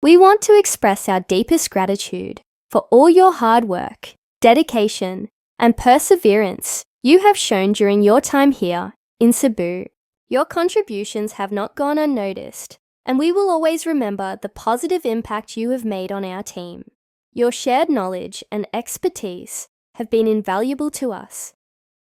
We want to express our deepest gratitude for all your hard work, dedication, and perseverance you have shown during your time here in Cebu. Your contributions have not gone unnoticed, and we will always remember the positive impact you have made on our team. Your shared knowledge and expertise have been invaluable to us,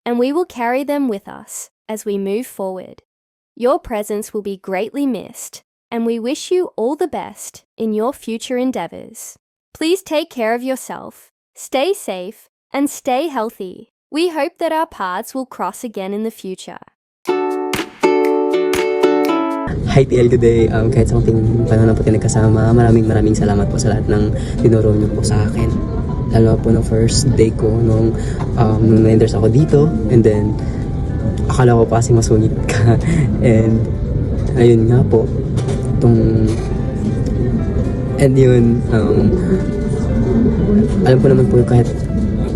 and we will carry them with us as we move forward. Your presence will be greatly missed, and we wish you all the best in your future endeavors. Please take care of yourself, stay safe, and stay healthy. We hope that our paths will cross again in the future. Hi TL, good day. Kahit sa konting panahon na po tayo nagkasama, maraming salamat po sa lahat ng tinuro niyo po sa akin. Lalo po ng first day ko nung na-endorse ako dito, and then akala ko pa kasi masungit ka. And ayun nga po, alam ko naman po kahit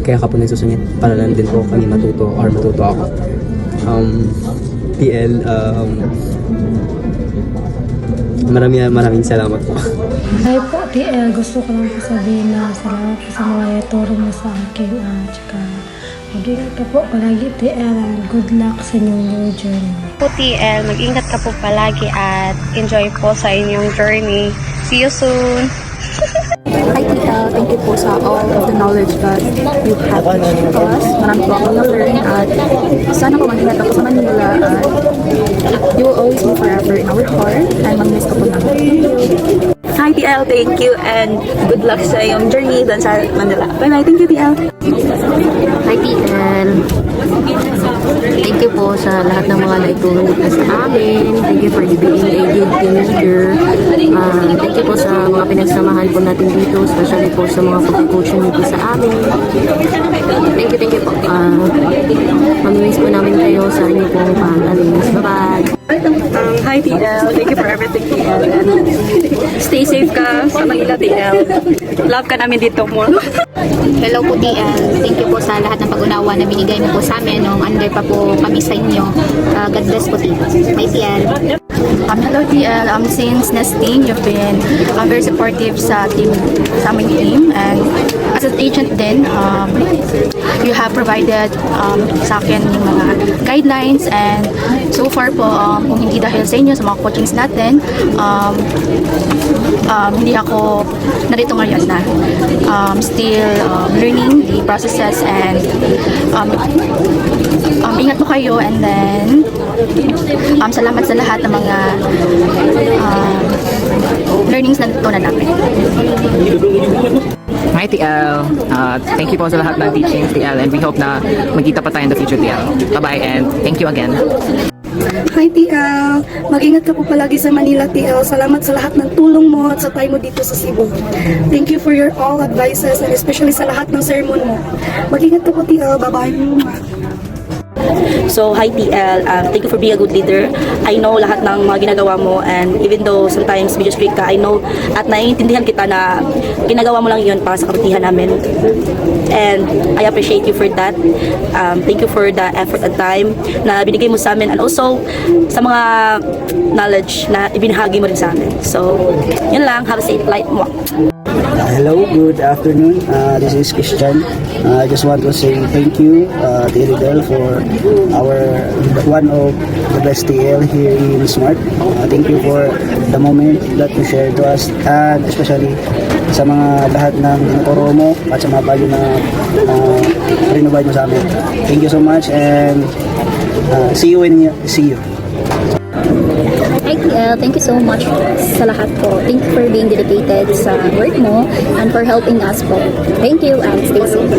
kaya ka po nagsusungit para lang din po kami matuto ako. TL, maraming salamat po. Hi po, TL. Gusto ko lang po sabihin na salamat po sa mga ituro mo sa akin. Tsaka, mag-ingat ka po palagi, TL. And good luck sa inyong new journey. Po, TL. Mag-ingat ka po palagi at enjoy po sa inyong journey. See you soon! Hi TL, thank you po sa all of the knowledge that you have to us. Marami po akong na-learn at sana po mag-ingat ako sa Manila at you will always be forever in our heart and mag-miss ko po namin. Hi TL, thank you and good luck sa iyong journey doon sa Manila. Bye-bye, thank you TL. Hi TL, thank you po sa lahat ng mga naitulong nito sa amin. Thank you for being a good team leader. Thank you po sa mga pinagsamahan po natin dito, especially po sa mga pag-coaching nito sa amin. Thank you po. Mamimiss po namin kayo sa inyo pong pag-alis. Bye-bye! Hi TL, thank you for everything TL. Stay safe ka sa Manila TL. Love ka namin dito mo. Hello po TL, thank you po sa lahat ng pag-unawa na binigay mo po sa amin nung under pa po kami sa inyo. God bless po TL. Bye TL! Hello TL, since nesting, you've been very supportive sa aming team, and as an agent din, you have provided sa akin yung mga guidelines, and so far po, kung hindi dahil sa inyo, sa mga coachings natin, hindi ako narito ngayon na still learning the processes, and ingat po kayo, and then salamat sa lahat ng mga learnings na natutunan namin. Hi TL, thank you po sa lahat ng teachings TL, and we hope na magkita pa tayo in the future TL. Bye-bye and thank you again. Hi TL, mag-ingat ka po palagi sa Manila TL. Salamat sa lahat ng tulong mo at sa time mo dito sa Cebu. Thank you for your all advices and especially sa lahat ng sermon mo. Mag-ingat ka po TL, bye-bye. So, hi TL, thank you for being a good leader. I know lahat ng mga ginagawa mo, and even though sometimes medyo strict ka, I know at naiintindihan kita na ginagawa mo lang yun para sa kabutihan namin. And I appreciate you for that. Thank you for the effort and time na binigay mo sa amin, and also sa mga knowledge na ibinahagi mo rin sa amin. So, yun lang. Have a safe flight mo. Hello, good afternoon. This is Christian. I just want to say thank you to Eridel for one of the best TL here in Smart. Thank you for the moment that you shared to us, and especially sa mga lahat ng tinuturo mo at sa mga bago na rinubay mo sa amin. Thank you so much, and see you when you see you. Hi TL, thank you so much sa lahat po. Thank you for being dedicated sa work mo and for helping us po. Thank you and stay safe.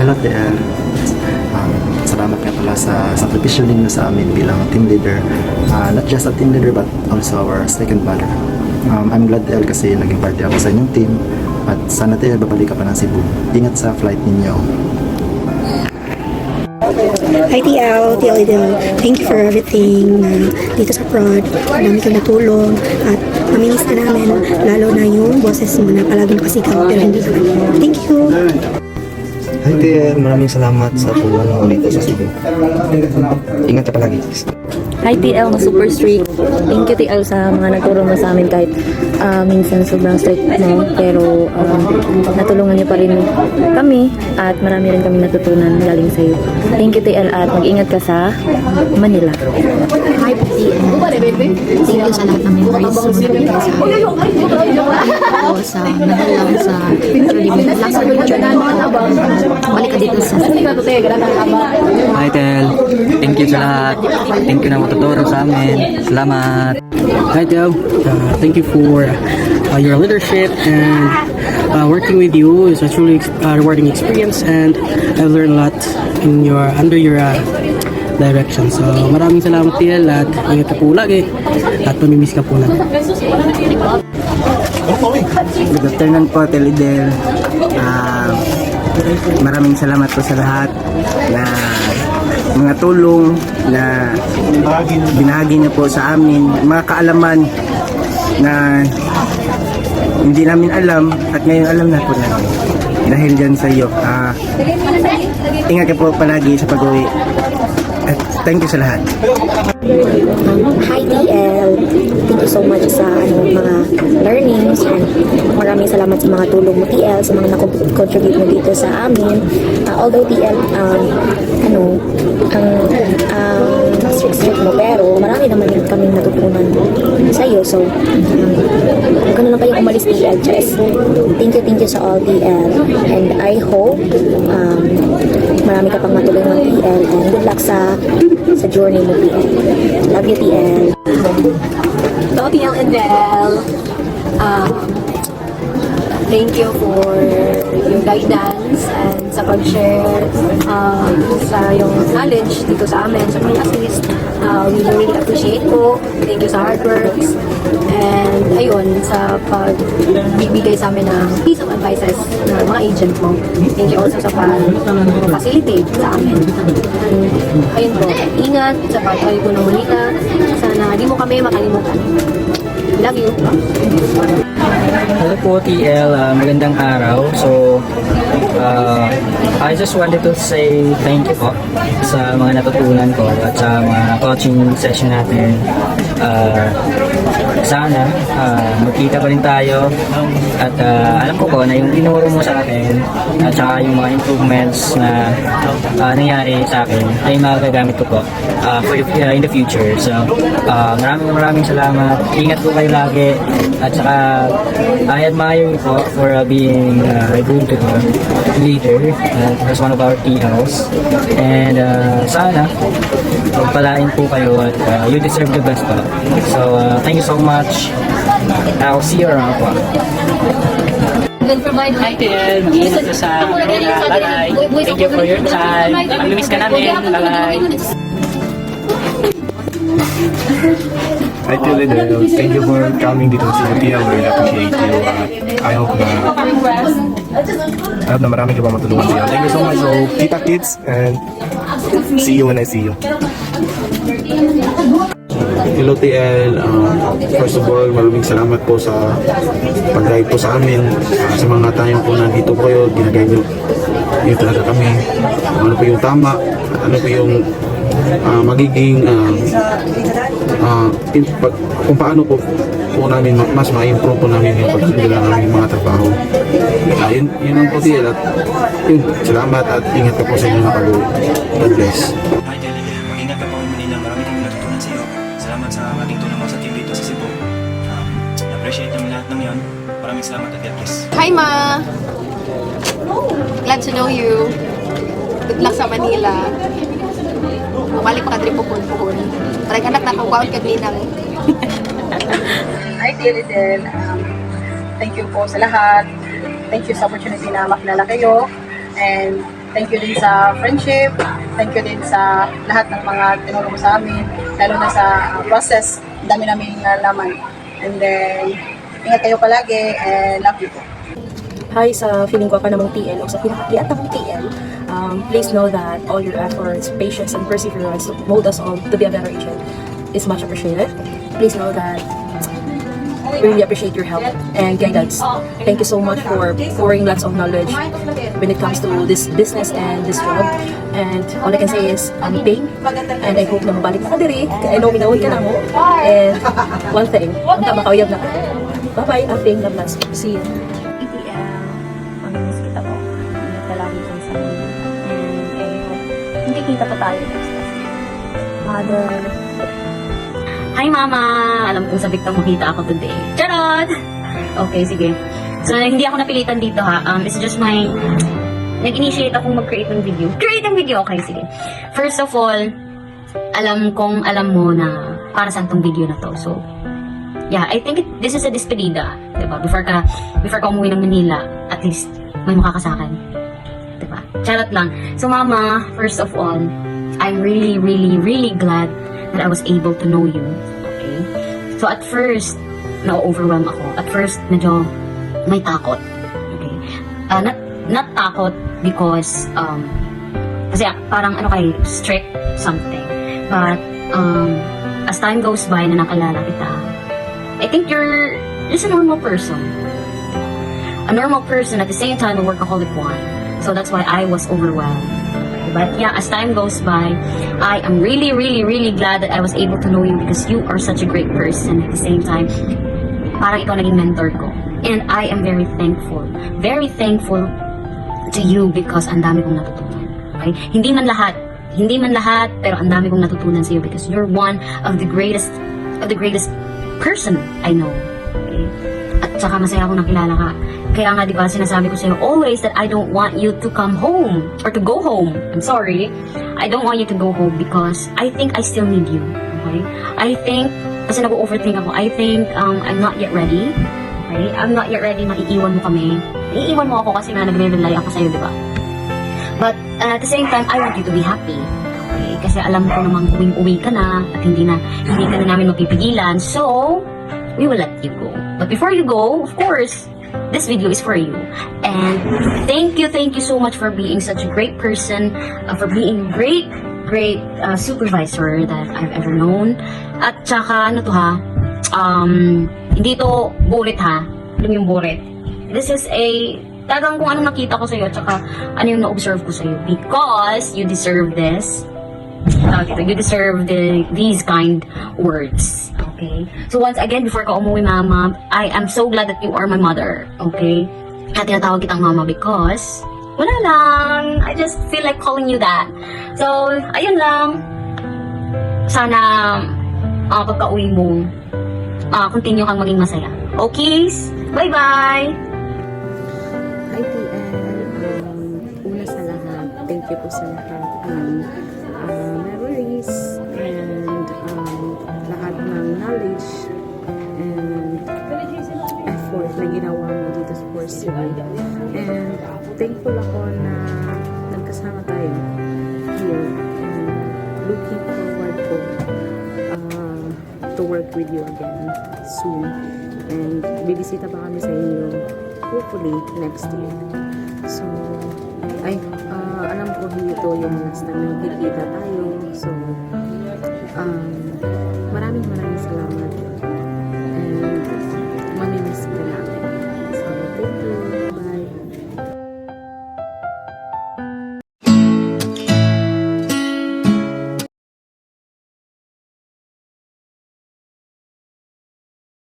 Hello TL. Salamat nga pala sa sakripisyo ninyo sa amin bilang team leader. Not just a team leader but also our second father. I'm glad TL kasi naging party ako sa inyong team, at sana TL babalik ka pa ng Cebu. Ingat sa flight ninyo. Hi TL, thank you for everything dito sa prod. Marami kang natulong at maminis ka namin, lalo na yung boses mo na palaging nakasigaw pero hindi ka. Thank you! Hi TL, maraming salamat sa tulong mo dito sa Cebu. Ingat ka palagi. Hi TL, mga super strict. Thank you TL sa mga nagturo mo sa amin kahit minsan sobrang strict mo. Pero natulungan niyo pa rin kami at marami rin kami natutunan galing sa iyo. Thank you TL at mag-ingat ka sa Manila. Hi TL. Thank you sa lahat ng memories sa mga sa akin. Ako sa Manila, sa last balik ka dito sa Hi Tel, thank you sa lahat. Thank you na matuturo sa amin. Salamat. Hi Del, thank you for your leadership and working with you is a truly rewarding experience and I've learned a lot in under your direction. So maraming salamat Del at ingat ka po lagi at mamimiss ka po natin. Good afternoon po, Telidel. Maraming salamat po sa lahat na mga tulong na binahagi niyo po sa amin, mga kaalaman na hindi namin alam at ngayon alam na po namin dahil dyan sa iyo. Ingat ka po palagi sa pag-uwi at thank you sa lahat. Hi TL, thank you so much sa mga learnings and maraming salamat sa mga tulong mo TL, sa mga na-contribute mo dito sa amin. Although TL, ang strict mo pero marami naman kaming natutunan sa iyo. So, huwag ka na lang kayong umalis TL. Just thank you sa all TL and I hope marami ka pang matulungan TL and good luck sa journey mo TL. Love you TL. Hello TL and Del. Thank you for yung guidance and sa pag-share sa yung knowledge dito sa amin, sa pag-assist. We really appreciate po. Thank you sa hard works. And ayun, sa pagbibigay sa amin ng piece of advices ng mga agent mo. Thank you also sa pag-facilitate sa amin. And ayun po, ingat sa pag-aray po ng Manila. Sana di mo kami makalimutan. Love you. Hello po TL, magandang araw. So, I just wanted to say thank you po sa mga natutunan ko at sa mga coaching session natin. Sana magkita pa rin tayo at alam ko na yung tinuro mo sa akin at saka yung mga improvements na nangyari sa akin ay magagamit ko po in the future. So, maraming salamat. Ingat po kayo lagi at saka I admire you po for being a good leader as one of our TLs. And sana magpalain po kayo at you deserve the best po. So thank you so much. I'll see you around po. Hi Tel, mag-ingat ka sa Manila. Bye-bye. Thank you for your time. Mamimiss ka namin. Bye-bye. Hi Telidel, thank you for coming dito sa CTL. We appreciate you. I hope na marami ka pa matulungan dito. Thank you so much. So, kita kids and see you when I see you. Hello TL, first of all maraming salamat po sa pag-guide po sa amin, sa mga time po nandito po kayo, ginaguide nyo yun talaga kami, ano po yung tama, ano po yung magiging kung paano po namin mas ma-improve po namin yung pagkakila namin mga trabaho. Yun ang po TL at yun, salamat at ingat ka po sa inyo na pag-uwi. God bless. Hi Telidel, mag-ingat ka po in Manila. Marami kami natutunan sa iyo. Salamat sa ating tulong mo sa team dito sa Cebu. Na-appreciate namin lahat ng yon. Maraming salamat at God bless. Hi Ma! Glad to know you. Good luck sa Manila. Mabalik pa ka trip po puhon. Parang anak na kung ka binang. Hi Telidel, thank you po sa lahat. Thank you sa opportunity na makilala kayo. And thank you din sa friendship. Thank you din sa lahat ng mga tinuro mo sa amin. Lalo na sa process. Dami namin nalaman. And then, ingat kayo palagi and love you po. Hi sa feeling ko ka namang TL o sa pinakakiyata kong TL. Please know that all your efforts, patience, and perseverance to mold us all to be a better agent is much appreciated. Please know that we really appreciate your help and guidance. Thank you so much for pouring lots of knowledge when it comes to this business and this job. And all I can say is, pay And I hope na mabalik na ka diri. I know minawon ka na mo. And one thing, ang tama kauyab na ka. Bye-bye, Aping. God bless. See you. Mamimiss kita po. Ingat ka lagi kang sa amin. And hindi kita pa tayo next time. Mother. Hi, Mama! Alam kong sabik na makita ako today. Charot! Okay, sige. So, hindi ako napilitan dito, ha. It's just my... Nag-initiate akong mag-create ng video. Create ng video! Okay, sige. First of all, alam mo na para saan tong video na to. So, yeah, I think this is a despedida. Diba? Before ka umuwi ng Manila, at least may mukha ka sa akin. Diba? Charot lang. So, Mama, first of all, I'm really, really, really glad that I was able to know you. Okay? So, at first, na-overwhelm ako. At first, medyo may takot. Okay? Not takot because, kasi parang strict something. But, as time goes by na nakilala kita, I think you're just a normal person. A normal person, at the same time, a workaholic one. So, that's why I was overwhelmed. But yeah, as time goes by, I am really, really, really glad that I was able to know you because you are such a great person. At the same time, parang ikaw naging mentor ko. And I am very thankful to you because ang dami kong natutunan. Okay? Hindi man lahat, pero ang dami kong natutunan sa iyo because you're one of the greatest person I know. Okay? At saka masaya akong nakilala ka. Kaya nga, di ba, sinasabi ko sa'yo always that I don't want you to come home or to go home. I'm sorry. I don't want you to go home because I think I still need you. Okay? I think, kasi nag-overthink ako, I think I'm not yet ready. Okay? I'm not yet ready. Maiiwan mo kami. Iiwan mo ako kasi nga nagre-rely ako sa'yo, di ba? But at the same time, I want you to be happy. Okay? Kasi alam ko namang uwi ka na at hindi ka na namin mapipigilan. So, we will let you go. But before you go, of course, this video is for you. And thank you so much for being such a great person, for being great supervisor that I've ever known. At saka, hindi to bulit ha. Alam yung bulit. This is talagang kung anong nakita ko sa'yo at saka ano yung na-observe ko sa'yo. Because you deserve this. You deserve these kind words. Okay? So once again, before ka umuwi, Mama, I am so glad that you are my mother. Okay? At tinatawag kitang Mama because wala lang. I just feel like calling you that. So, ayun lang. Sana pagka-uwi mo, continue kang maging masaya. Okay? Bye-bye! Hi, TL. Una sa lahat, thank you po sa lahat. Memories and lahat ng knowledge and effort na ginawa mo dito sa Porcelain. And thankful ako na nagkasama tayo here and looking forward po to work with you again soon. And bibisita pa kami sa inyo hopefully next year. So, alam ko dito yung last time na magkikita tayo. So, maraming salamat.